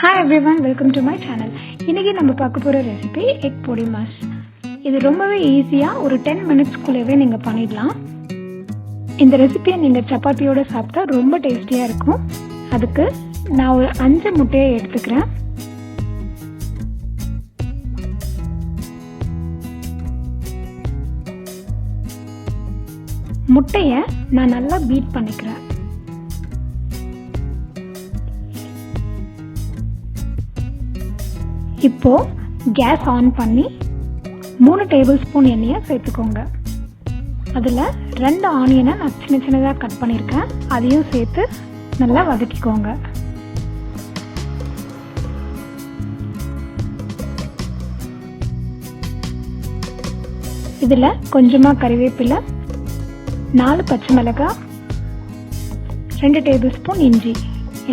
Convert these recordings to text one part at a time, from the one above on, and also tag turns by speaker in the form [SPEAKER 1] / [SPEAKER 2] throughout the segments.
[SPEAKER 1] Hi everyone, welcome to my channel. இன்னைக்கு நம்ம பார்க்க போற ரெசிபி எக் பொடிமாஸ். இது ரொம்பவே ஈஸியா ஒரு 10 minutes குள்ளவே நீங்க பண்ணிடலாம். இந்த ரெசிபியை நீங்க சப்பாத்தியோட சாப்பிட்டா ரொம்ப டேஸ்டியா இருக்கும். அதுக்கு நான் ஒரு 5 முட்டையை எடுத்துக்கிறேன். முட்டையை நான் நல்லா பீட் பண்ணிக்கிறேன். இப்போ கேஸ் ஆன் பண்ணி 3 டேபிள்ஸ்பூன் எண்ணெயை சேர்த்துக்கோங்க. அதில் 2 ஆனியனை நான் சின்னதாக கட் பண்ணியிருக்கேன். அதையும் சேர்த்து நல்லா வதக்கிக்கோங்க. இதில் கொஞ்சமாக கறிவேப்பிலை, 4 பச்சை மிளகாய், 2 டேபிள்ஸ்பூன் இஞ்சி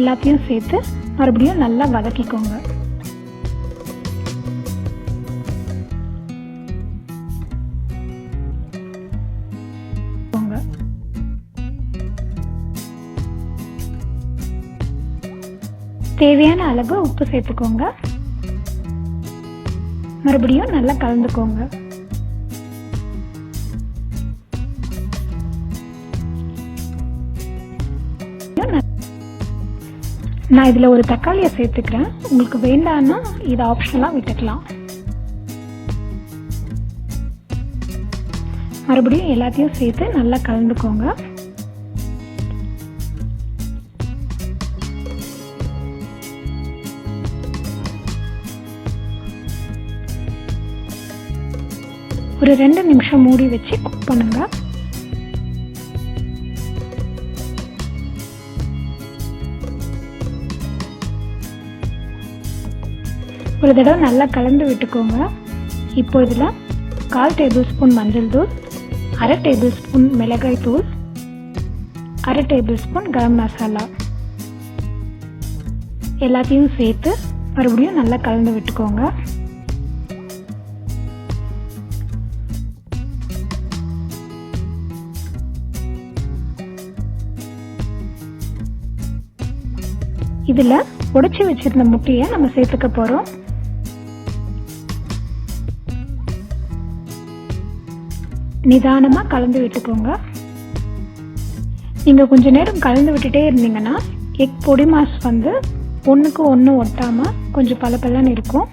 [SPEAKER 1] எல்லாத்தையும் சேர்த்து மறுபடியும் நல்லா வதக்கிக்கோங்க. தேவையான அளவு உப்பு சேர்த்துக்கோங்க. மறுபடியும் நல்லா கலந்துக்கோங்க. நான் இதில் ஒரு தக்காளியை சேர்த்துக்கிறேன். உங்களுக்கு வேண்டாம்னா இதை ஆப்ஷனலாக விட்டுக்கலாம். மறுபடியும் எல்லாத்தையும் சேர்த்து நல்லா கலந்துக்கோங்க. ஒரு 2 நிமிஷம் மூடி வச்சு குக் பண்ணுங்க. ஒரு தடவை நல்லா கலந்து விட்டுக்கோங்க. இப்போ இதில் 1/4 டேபிள்ஸ்பூன் மஞ்சள் தூள், 1/2 டேபிள்ஸ்பூன் மிளகாய் தூள், 1/2 டேபிள்ஸ்பூன் கரம் மசாலா எல்லாத்தையும் சேர்த்து மறுபடியும் நல்லா கலந்து விட்டுக்கோங்க. இதில் உடைச்சி வச்சிருந்த முட்டையை நம்ம சேர்த்துக்க போகிறோம். நிதானமாக கலந்து விட்டுக்கோங்க. நீங்கள் கொஞ்ச நேரம் கலந்து விட்டுட்டே இருந்தீங்கன்னா எக் பொடிமாஸ் வந்து ஒன்றுக்கு ஒன்று ஒட்டாமல் கொஞ்சம் பளபளன்னு இருக்கும்.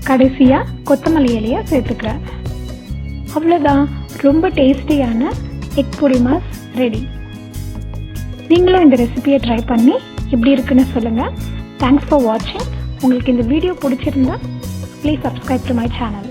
[SPEAKER 1] கடைசியாக கொத்தமல்லி இலையை சேர்த்துக்கிறேன். அவ்வளோதான், ரொம்ப டேஸ்டியான எக் பொடிமாஸ் ரெடி. நீங்களும் இந்த ரெசிபியை ட்ரை பண்ணி எப்படி இருக்குன்னு சொல்லுங்கள். தேங்க்ஸ் ஃபார் வாட்சிங். உங்களுக்கு இந்த வீடியோ பிடிச்சிருந்தா please subscribe to my channel.